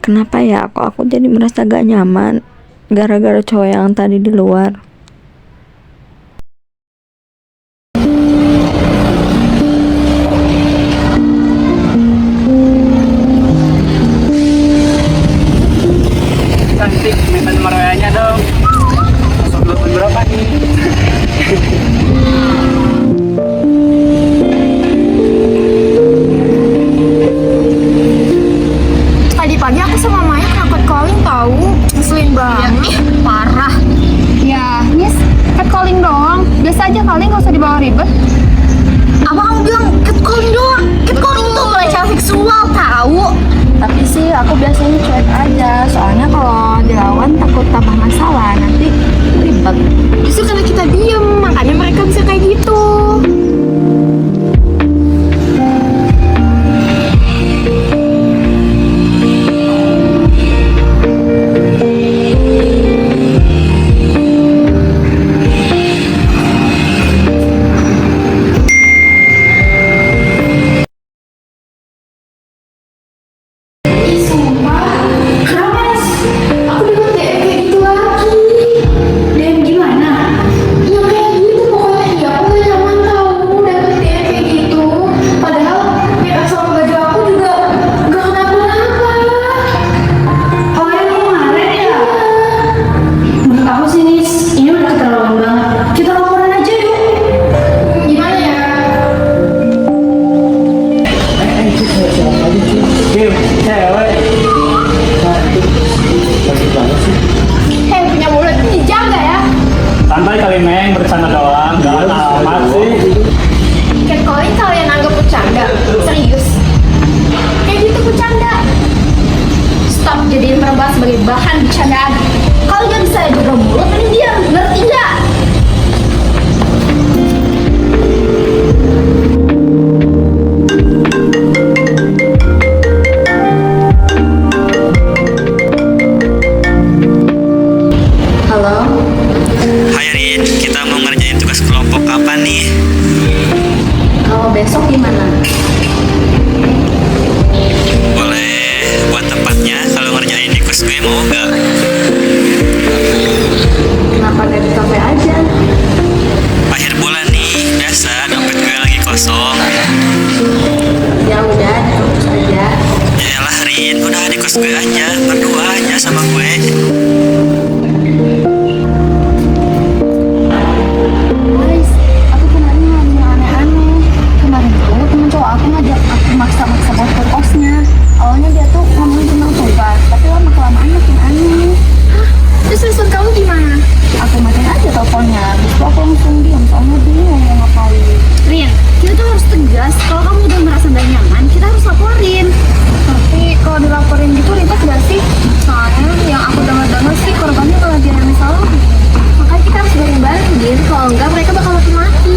Kenapa ya aku jadi merasa gak nyaman gara-gara cowok yang tadi di luar. Cantik, minta nomor WA-nya dong. Masuk dulu berapa nih? Tadi pagi aku sama Maya kena calling tahu, ngeselin banget. Parah. Ya, Miss, catcalling doang. Biasa aja kali, nggak usah dibawa ribet. Apa kamu bilang catcalling doang? Catcalling itu pelecehan seksual tahu. Tapi sih aku biasanya cuek aja, soalnya kalau dilawan takut tambah masalah, nanti ribet. Justru karena kita diem, makanya mereka bisa kayak gitu. Kim, cewek. Cantik. Cantik banget sih. Hei, punya mulut dijaga ya. Santai kali Meng, bercanda doang. Jangan amat sih. Catcalling kalian anggap bercanda, serius. Kayak gitu bercanda. Stop jadiin perempuan sebagai bahan bercandaan. Kalau nggak bisa jaga mulut, mending diam, ngerti nggak? Halo? Hai Rin, kita mau ngerjain tugas kelompok kapan nih? Kalau besok gimana? Boleh buat tempatnya kalau ngerjain di kos gue mau nggak? Kenapa nggak di kafe aja? Akhir bulan nih, biasa dompet gue lagi kosong. Ya udah, di kampus aja. Yaelah Rin, udah di kos gue aja, berdua aja sama gue. Guys, aku kemarin ngalamin yang aneh-aneh. Kemarin tuh temen cowok aku ngajak aku maksa-maksa buat ke kosnya. Awalnya dia tuh ngomongin tentang tugas, tapi lama-kelamaan makin aneh. Terus respon kamu gimana? Aku matiin aja teleponnya, habis itu aku langsung diam, soalnya bingung mau ngapain. Rin, kita tuh harus tegas. Kalau kamu udah merasa gak nyaman, kita harus laporin. Tapi kalau dilaporin gitu ribet gak sih? Soalnya yang aku dengar-dengar sih korbannya malah dia yang salah. Makanya kita harus bareng-bareng, kalau enggak mereka bakal makin mati.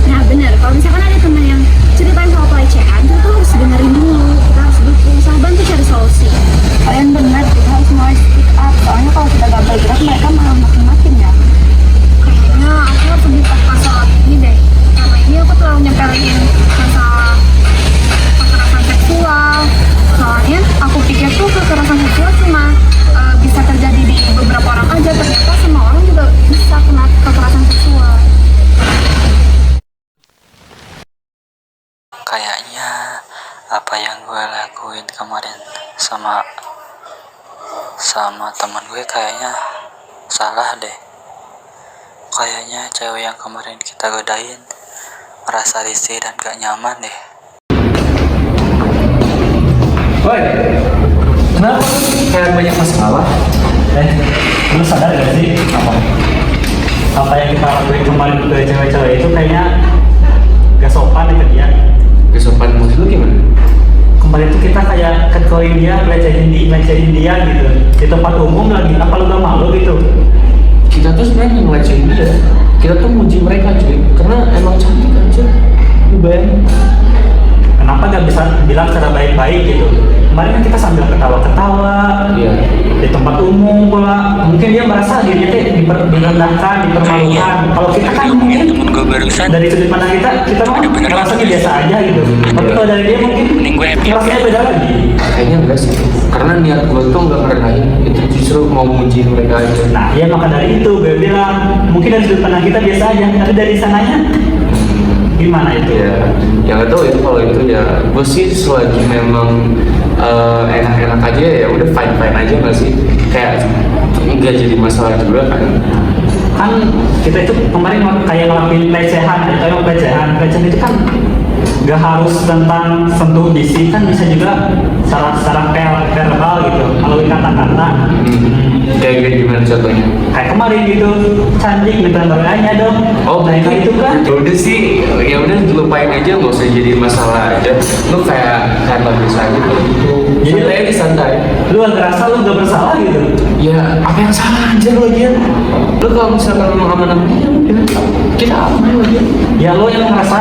Nah bener, kalau misalkan ada teman yang ceritain soal pelecehan, kita tuh harus dengerin dulu. Kita harus berusaha bantu cari solusi. Kalian benar, kita harus mulai speak up. Soalnya kalau kita gak bergerak, mereka malah makin-makin ya. Kayaknya aku harus lebih masalah ini deh. Karena ini aku terlalu nyempelin masalah kekerasan seksual. Soalnya aku pikir tuh kekerasan seksual cuma bisa terjadi di beberapa orang aja. Ternyata semua orang juga bisa kena kekerasan seksual. Kayaknya apa yang gue lakuin kemarin sama teman gue kayaknya salah deh. Kayaknya cewek yang kemarin kita godain merasa risih dan gak nyaman deh. Woi, kenapa kayak banyak masalah? Lu sadar gak sih apa yang kita lakuin kemarin ke cewek-cewek itu kayaknya gak sopan ke dia. Gak sopan maksud lu gimana? Kemarin tuh kita kayak catcalling dia, ngelecehin dia gitu di tempat umum lagi. Apa lu gak malu gitu? Kita tuh sebenarnya ngelecehin dia. Kita tuh muji mereka cuy, karena emang cantik aja. Lu bayangin. Kenapa gak bisa bilang secara baik-baik gitu? Kemarin kan kita sambil ketawa-ketawa Iya. di tempat umum pula. mungkin dia merasa dirinya direndahkan, dipermalukan. Kalau kita kan mungkin temen gue barusan dari sudut pandang kita mah ada bener merasa nggak? biasa aja gitu. Tapi kalau dari dia mungkin Mending gue happy rasanya beda lagi. Kayaknya enggak sih, karena niat gue tuh nggak ngerendahin, itu justru mau muji mereka aja. Nah, ya maka dari itu gue bilang mungkin dari sudut pandang kita biasa aja, tapi dari sananya gimana itu? Ya, yang nggak tahu ya kalau itu ya, gue sih selagi memang enak-enak aja ya udah fine aja nggak sih, kayak nggak jadi masalah juga kan. Kan kita itu kemarin kayak ngelakuin pelecehan itu kan gak harus tentang sentuh fisik, kan bisa juga secara verbal gitu, melalui kata-kata. Kayak gimana contohnya? Kayak kemarin gitu, cantik minta berkanya dong. Oh, nah itu kan ya udah sih, ya udah lupain aja, nggak usah jadi masalah aja. Lu kayak bagus aja kalau gitu. Jadi Santai aja, santai. lu gak ngerasa lu gak bersalah gitu. Ya, apa yang salah aja lo aja. Lu kalau misalkan lu aman-aman kita aman aja. Ya lu yang ngerasa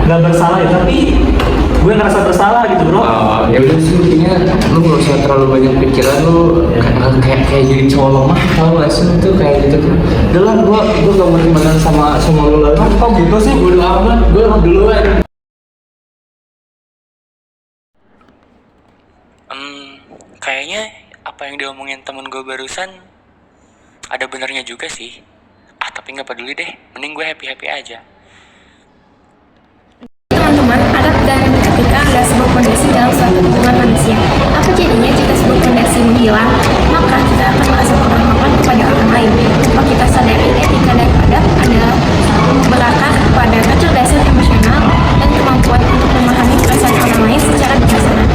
gak bersalah ya, tapi gue ngerasa bersalah gitu bro. Ya udah sih, intinya lu nggak usah terlalu banyak pikiran, lu kayak jadi cowok lemah, tau gak sih itu kayak gitu tuh. Udah lah, gua gak mau temenan sama lu lagi. Kok gitu sih, bodo amat, gue emang duluan. Kayaknya apa yang diomongin temen gue barusan ada benernya juga sih. Tapi nggak peduli deh, mending gue happy aja. Teman-teman, adab dan etika adalah sebuah fondasi dalam suatu hubungan manusia. Apa jadinya jika sebuah fondasi menghilang, maka kita akan merasa penghormatan kepada orang lain. Tanpa kita sadari, etika dan adab adalah berakar pada kecerdasan emosional dan kemampuan untuk memahami perasaan orang lain secara bijaksana.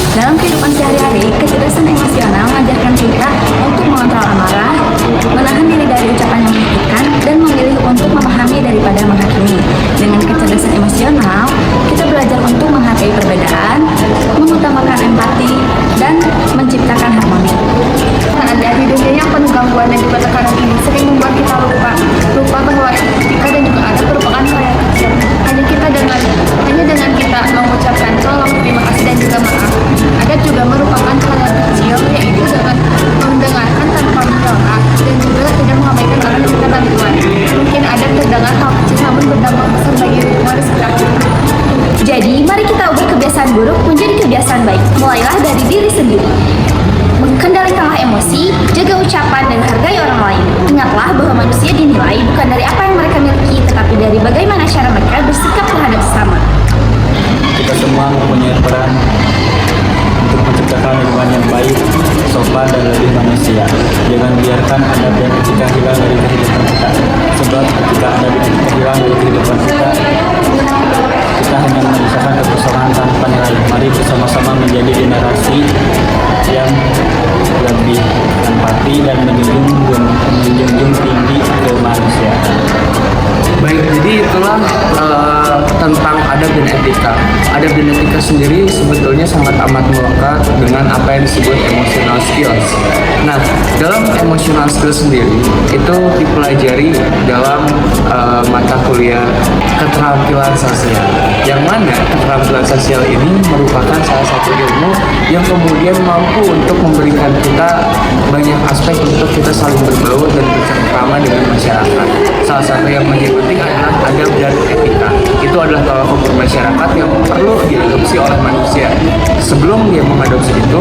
Dalam kehidupan sehari-hari, kecerdasan emosional mengajarkan kita untuk mengontrol amarah, menahan diri dari ucapan yang menyakitkan, dan memilih untuk memahami daripada menghakimi. Dengan kecerdasan emosional, kita belajar untuk menghargai perbedaan, mengutamakan empati, dan menciptakan harmoni. Ada di dunia yang penuh gangguan dan juga tekanan ini sering membuat kita lupa bahwa etika dan juga adab merupakan hal yang kecil. Hanya dengan kita mengucapkan tolong, terima kasih dan juga maaf. Adab juga merupakan hal yang kecil, yaitu dengan mendengarkan tanpa menolak dan juga tidak mengabaikan orang yang kita bantuan. Mungkin adab terdengar hal kecil namun berdampak besar bagi lingkungan sekitar kita. Jadi, mari kita ubah kebiasaan buruk menjadi kebiasaan baik. Mulailah dari diri sendiri. Kendalikanlah emosi, jaga ucapan, dan hargai orang lain. Ingatlah bahwa manusia dinilai bukan dari apa yang mereka miliki, tetapi dari bagaimana cara mereka bersikap terhadap sesama. Kita semua mempunyai peran untuk menciptakan lingkungan yang baik, sopan, dan lebih manusia. Jangan biarkan adab dan etika hilang dari kehidupan kita. Sebab ketika adab dan etika hilang dari kehidupan kita hanya menyisakan kekosongan tanpa nilai. Mari bersama-sama menjadi generasi yang lebih empati dan menjunjung tinggi kemanusiaan. Baik, jadi itulah tentang adab dan etika. Adab dan etika sendiri sebetulnya sangat amat melekat dengan apa yang disebut emotional skills. Nah, dalam emotional skills sendiri itu dipelajari dalam mata kuliah keterampilan sosial. Yang mana keterampilan sosial ini merupakan salah satu ilmu yang kemudian mampu untuk memberikan kita banyak aspek untuk kita saling berbaur dan bercengkrama dengan masyarakat. Salah satu yang menjadi penting adalah adab dan etika. Itu adalah tolak ukur masyarakat yang perlu diadopsi oleh manusia. Sebelum dia mengadopsi itu,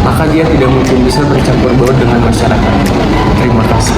maka dia tidak mungkin bisa bercampur baur dengan masyarakat. Terima kasih.